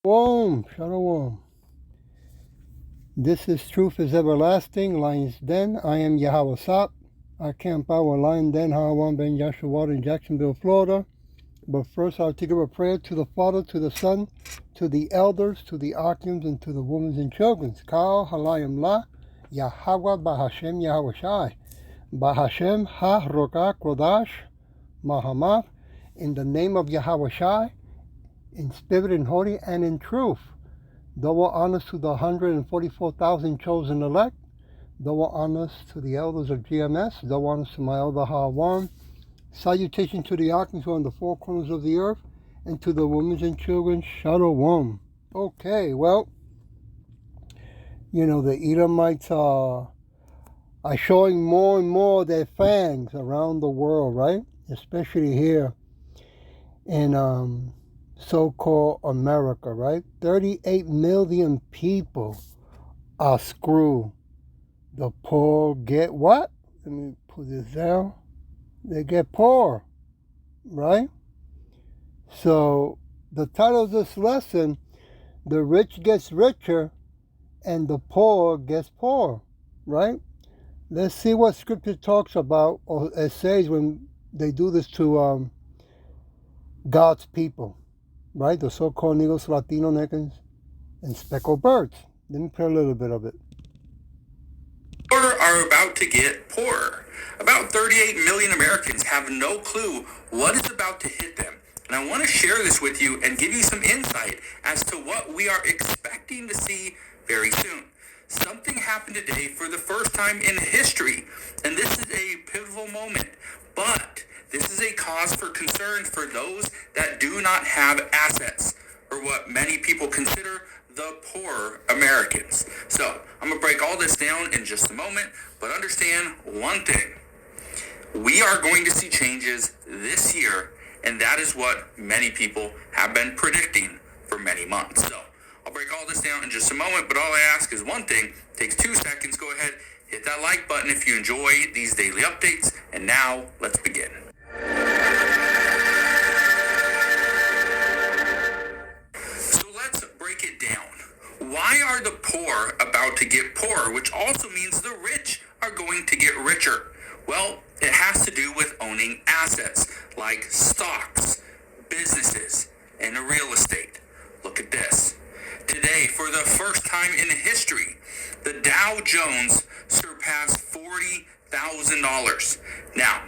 Shalom. This is Truth is Everlasting, Lion's Den. I am Yahweh Sop. I camp out with Lion Den, Hawan Ben Yashua in Jacksonville, Florida. But first, I'll take up a prayer to the Father, to the Son, to the elders, to the archons, and to the women and children. Kal Halayim La, Yahweh Bahashem Yahweh Shai, Bahashem Ha Rokah Kodash Mahamath, in the name of Yahweh Shai, in spirit and holy and in truth. Double honors to the 144,000 chosen elect. Double honors to the elders of GMS. Double honors to my elder Hawan. Salutation to the archons who are on the four corners of the earth. And to the women and children, Shalom. Okay, well, the Edomites are showing more and more their fangs around the world, right? Especially here in so-called America, right? 38 million people are screwed. The poor get what? Let me put this down. They get poor, right? So the title of this lesson, the rich gets richer and the poor gets poor, right? Let's see what scripture talks about, or it says when they do this to God's people. Right, the so-called Negros, Latino, Necans, and speckled birds. Let me play a little bit of it. Poor are about to get poorer. About 38 million Americans have no clue what is about to hit them. And I want to share this with you and give you some insight as to what we are expecting to see very soon. Something happened today for the first time in history, and this is a pivotal moment. But this is a cause for concern for those that do not have assets, or what many people consider the poor Americans. So I'm going to break all this down in just a moment, but understand one thing. We are going to see changes this year, and that is what many people have been predicting for many months. So I'll break all this down in just a moment, but all I ask is one thing. It takes 2 seconds. Go ahead, hit that like button if you enjoy these daily updates. And now let's begin. So let's break it down. Why are the poor about to get poorer, which also means the rich are going to get richer? Well, it has to do with owning assets like stocks, businesses, and real estate. Look at this. Today, for the first time in history, the Dow Jones surpassed $40,000. Now,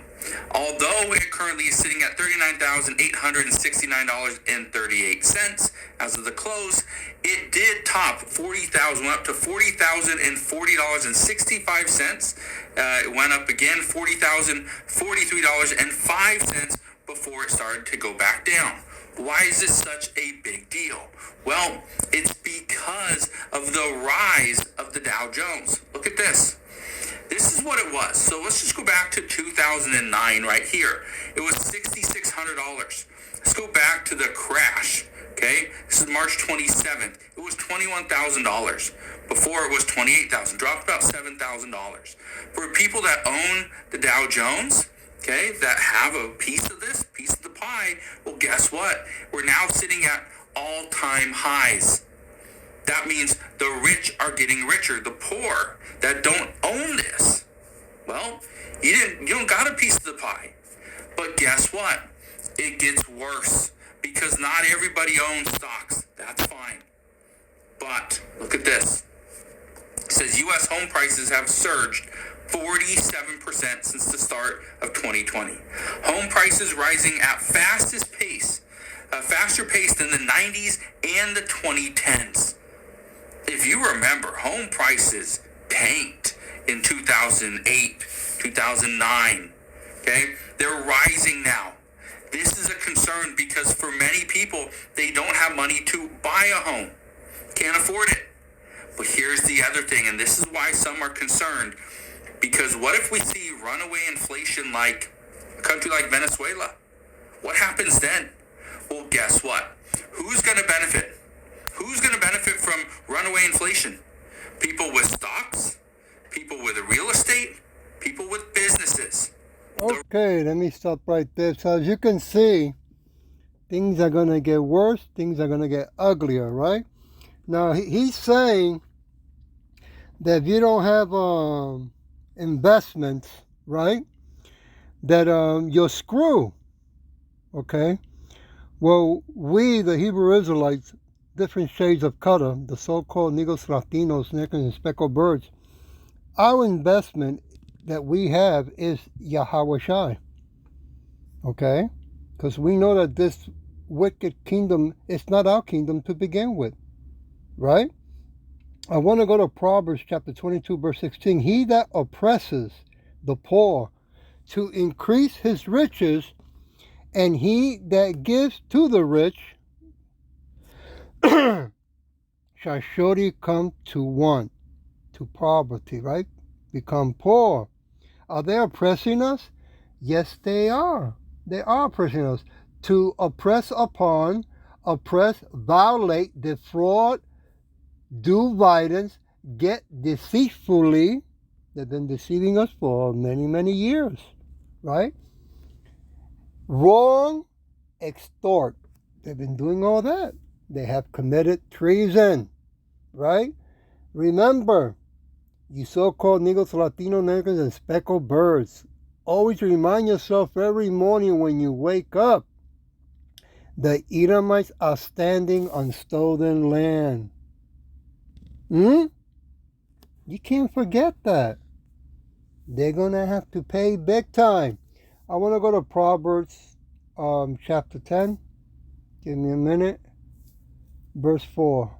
although it currently is sitting at $39,869.38 as of the close, it did top 40,000, went up to $40,040.65. It went up again $40,043.05 before it started to go back down. Why is this such a big deal? Well, it's because of the rise of the Dow Jones. Look at this. This is what it was. So let's just go back to 2009 right here. It was $6,600. Let's go back to the crash. Okay, this is March 27th. It was $21,000. Before it was $28,000. Dropped about $7,000. For people that own the Dow Jones, okay, that have a piece of this, piece of the pie, well, guess what? We're now sitting at all-time highs. That means the rich are getting richer. The poor that don't own this, well, you don't got a piece of the pie. But guess what? It gets worse because not everybody owns stocks. That's fine. But look at this. It says U.S. home prices have surged 47% since the start of 2020. Home prices rising at faster pace than the 90s and the 2010s. If you remember, home prices tanked in 2008, 2009. Okay? They're rising now. This is a concern because for many people, they don't have money to buy a home. Can't afford it. But here's the other thing, and this is why some are concerned. Because what if we see runaway inflation like a country like Venezuela? What happens then? Well, guess what? Who's going to benefit? Who's going to benefit from runaway inflation? People with stocks, people with real estate, people with businesses. Okay, let me stop right there. So as you can see, things are going to get worse. Things are going to get uglier, right? Now, he's saying that if you don't have investments, right, that you're screwed, okay? Well, we, the Hebrew Israelites, different shades of color, the so-called Negros Latinos, Negroes, and speckled birds, our investment that we have is Yahweh Shai, okay? Because we know that this wicked kingdom is not our kingdom to begin with, right? I want to go to Proverbs chapter 22, verse 16. He that oppresses the poor to increase his riches, and he that gives to the rich shall surely come to want, to poverty, right? Become poor. Are they oppressing us? Yes, they are. They are oppressing us. To oppress upon, oppress, violate, defraud, do violence, get deceitfully. They've been deceiving us for many, many years, right? Wrong, extort. They've been doing all that. They have committed treason, right? Remember, you so-called Negros, Latino, Negroes, and speckled birds, always remind yourself every morning when you wake up, the Edomites are standing on stolen land. You can't forget that. They're going to have to pay big time. I want to go to Proverbs chapter 10. Give me a minute. Verse 4.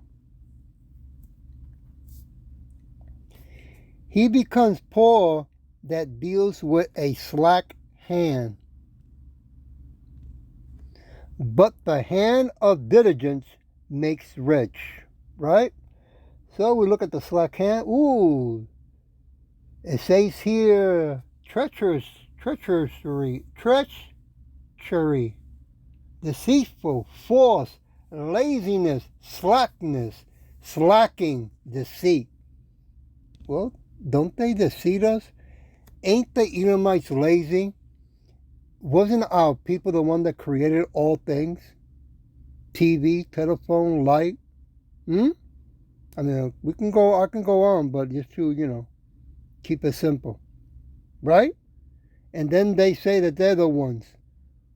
He becomes poor that deals with a slack hand, but the hand of diligence makes rich, right? So we look at the slack hand. Ooh, it says here treachery, deceitful, false, laziness, slackness, slacking, deceit. Well, don't they deceive us? Ain't the Edomites lazy? Wasn't our people the one that created all things? TV, telephone, light? I mean, I can go on, but just to, keep it simple. Right? And then they say that they're the ones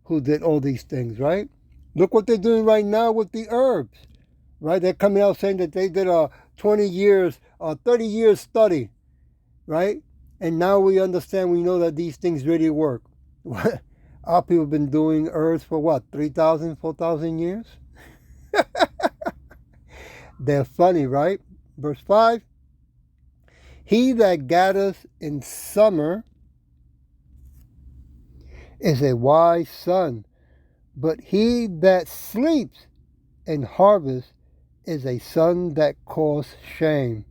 who did all these things, right? Look what they're doing right now with the herbs, right? They're coming out saying that they did a 20 years, 30 years study, right? And now we understand, we know that these things really work. Our people have been doing herbs for what, 3,000, 4,000 years? They're funny, right? Verse 5. He that gathers in summer is a wise son, but he that sleeps in harvest is a son that causes shame.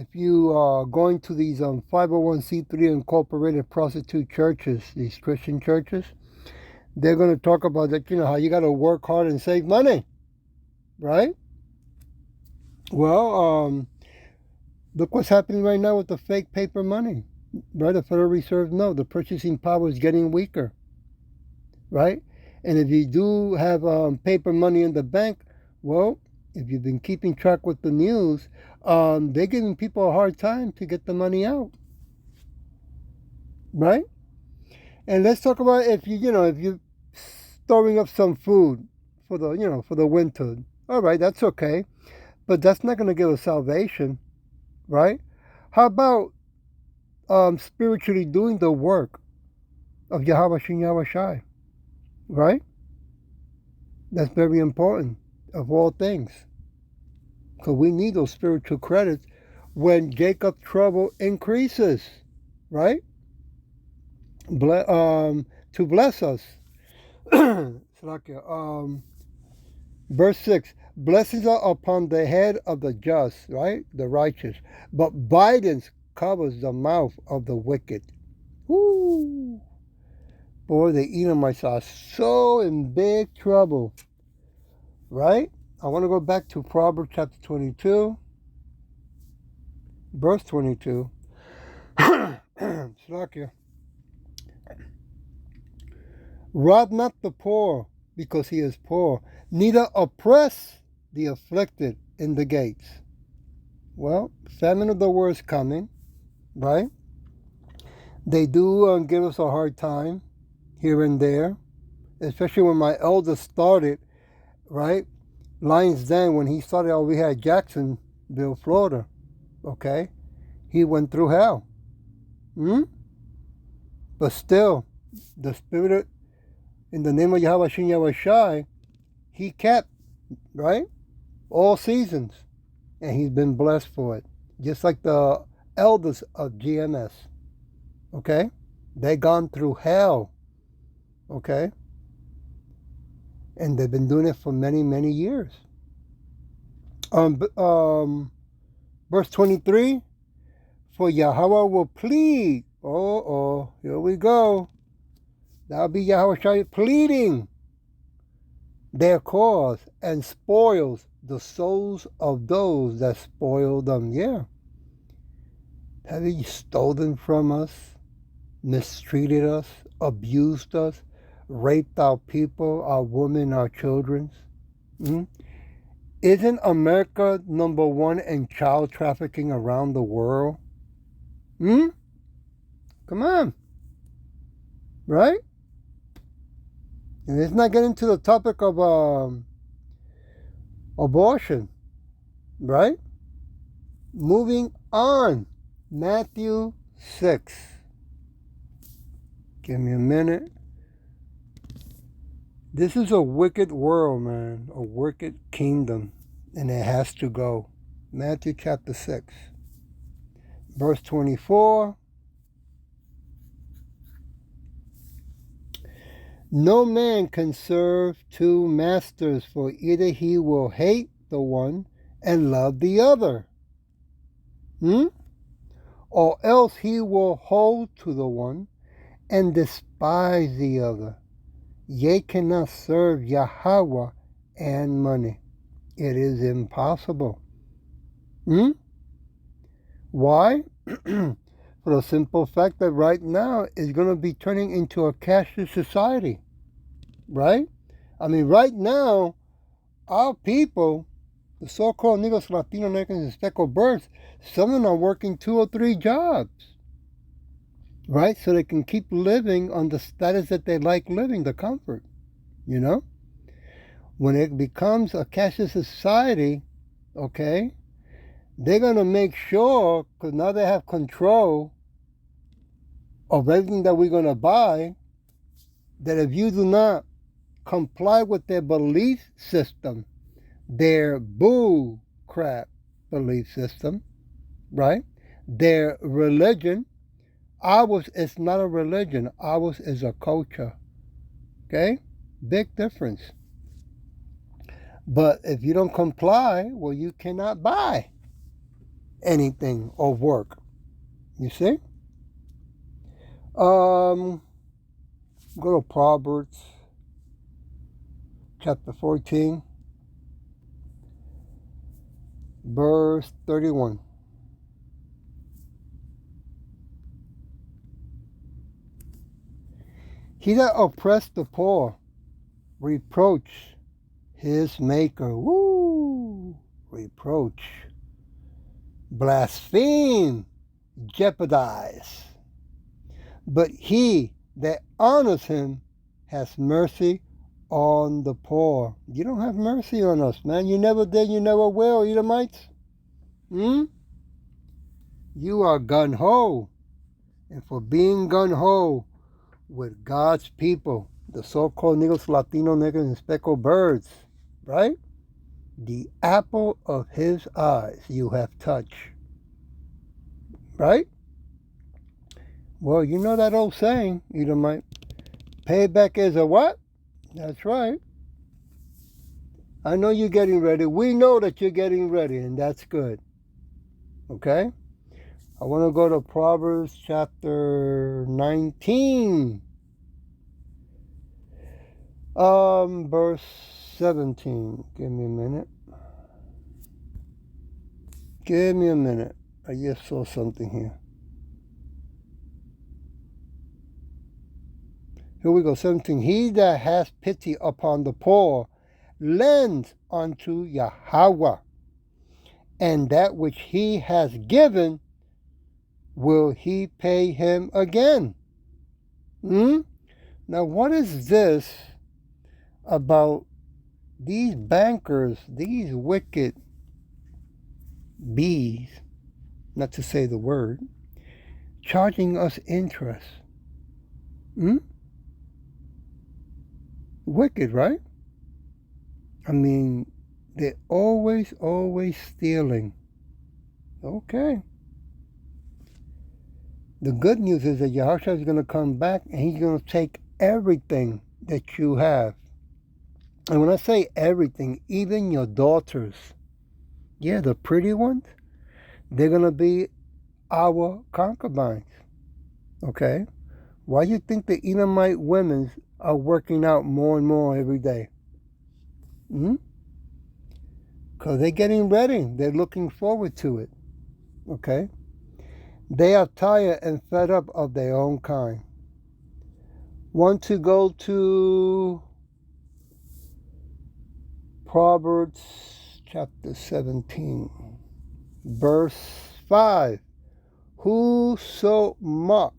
If you are going to these 501c3 incorporated prostitute churches, these Christian churches, they're going to talk about that, how you got to work hard and save money, right? Well, look what's happening right now with the fake paper money, right? The Federal Reserve, no, the purchasing power is getting weaker, right? And if you do have paper money in the bank, well, if you've been keeping track with the news, they're giving people a hard time to get the money out, right? And let's talk about if you're storing up some food for the winter. All right, that's okay, but that's not going to give us salvation, right? How about spiritually doing the work of Yahweh Shin Yahweh Shai, right? That's very important of all things. Because we need those spiritual credits when Jacob's trouble increases, right? To bless us. Verse 6. Blessings are upon the head of the just, right? The righteous. But violence covers the mouth of the wicked. Woo! Boy, the Edomites are so in big trouble, right? I want to go back to Proverbs chapter 22, verse 22. Rob not the poor because he is poor, neither oppress the afflicted in the gates. Well, famine of the world is coming, right? They do give us a hard time here and there, especially when my eldest started, right? Lions Den, when he started, we had Jacksonville, Florida, okay? He went through hell. But still, the Spirit, in the name of Yahweh Shin Yahweh Shai, he kept, right? All seasons. And he's been blessed for it. Just like the elders of GMS, okay? They gone through hell, okay? And they've been doing it for many, many years. Verse 23, for Yahweh will plead. Here we go. That'll be Yahweh Shai pleading their cause and spoils the souls of those that spoil them. Yeah. Have you stolen from us, mistreated us, abused us, raped our people, our women, our children? Isn't America number one in child trafficking around the world? Come on. Right? And let's not get into the topic of abortion. Right? Moving on. Matthew 6. Give me a minute. This is a wicked world, man. A wicked kingdom. And it has to go. Matthew chapter 6. Verse 24. No man can serve two masters, for either he will hate the one and love the other. Or else he will hold to the one and despise the other. Ye cannot serve Yahweh and money. It is impossible. Why? For the simple fact that right now it's going to be turning into a cashless society. Right? I mean, right now, our people, the so-called Negros, Latino Americans, and speckled birds, some of them are working 2 or 3 jobs. Right? So they can keep living on the status that they like living, the comfort. You know? When it becomes a cashless society, okay, they're going to make sure, because now they have control of everything that we're going to buy, that if you do not comply with their belief system, their bull crap belief system, right? Their religion, ours is not a religion, ours is a culture. Okay? Big difference. But if you don't comply, well, you cannot buy anything or work. You see? Go to Proverbs chapter 14, verse 31. He that oppressed the poor reproach his maker. Woo! Reproach. Blaspheme. Jeopardize. But he that honors him has mercy on the poor. You don't have mercy on us, man. You never did, you never will, Edomites. You are gun-ho. And for being gun-ho with God's people, the so-called Negros, Latino, Negros, and speckled birds, right? The apple of his eyes you have touched. Right? Well, you know that old saying, Edomite. Payback is a what? That's right. I know you're getting ready. We know that you're getting ready, and that's good. Okay? I want to go to Proverbs chapter 19. Verse 17. Give me a minute. Give me a minute. I just saw something here. Here we go, 17. He that has pity upon the poor lends unto Yahweh, and that which he has given will he pay him again. Now, what is this about these bankers, these wicked bees, not to say the word, charging us interest? Wicked, right? I mean, they're always stealing. Okay. The good news is that Yahushua is going to come back and he's going to take everything that you have. And when I say everything, even your daughters, yeah, the pretty ones, they're going to be our concubines. Okay? Why do you think the Edomite women are working out more and more every day? Because they're getting ready. They're looking forward to it. Okay? They are tired and fed up of their own kind. Want to go to Proverbs chapter 17, verse 5. Whoso mock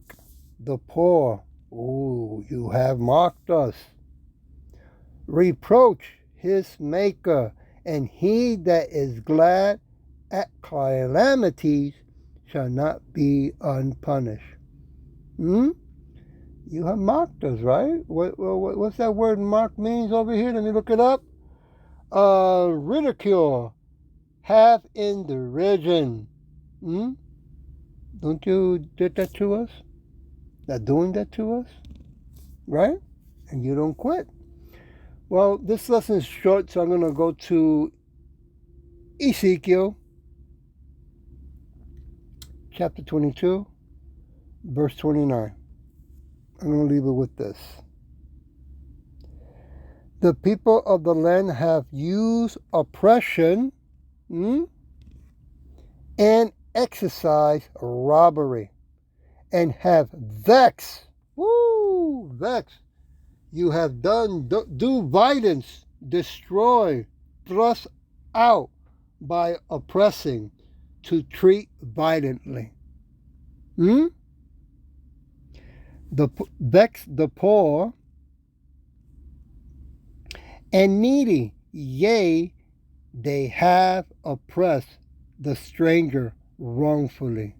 the poor, you have mocked us. Reproach his maker, and he that is glad at calamities shall not be unpunished. You have mocked us, right? What's that word mock means over here? Let me look it up. Ridicule, have in derision. Don't you did that to us? Not doing that to us, right? And you don't quit. Well, this lesson is short, so I'm going to go to Ezekiel chapter 22, verse 29. I'm going to leave it with this. The people of the land have used oppression and exercised robbery, and have vexed. Vexed. You have do violence, destroy, thrust out by oppressing, to treat violently. Vex the poor and needy, yea, they have oppressed the stranger wrongfully.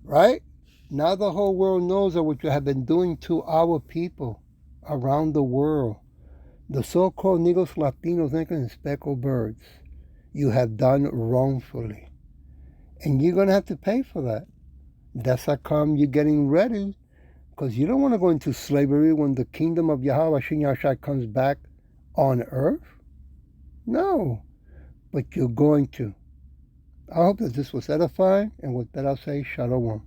Right? Now the whole world knows of what you have been doing to our people around the world. The so-called Negros, Latinos, Incas, and speckled birds. You have done wrongfully. And you're going to have to pay for that. That's how come you're getting ready. Because you don't want to go into slavery when the kingdom of Yahweh Shin Yahshai comes back on earth. No. But you're going to. I hope that this was edifying. And with that, I'll say Shalom.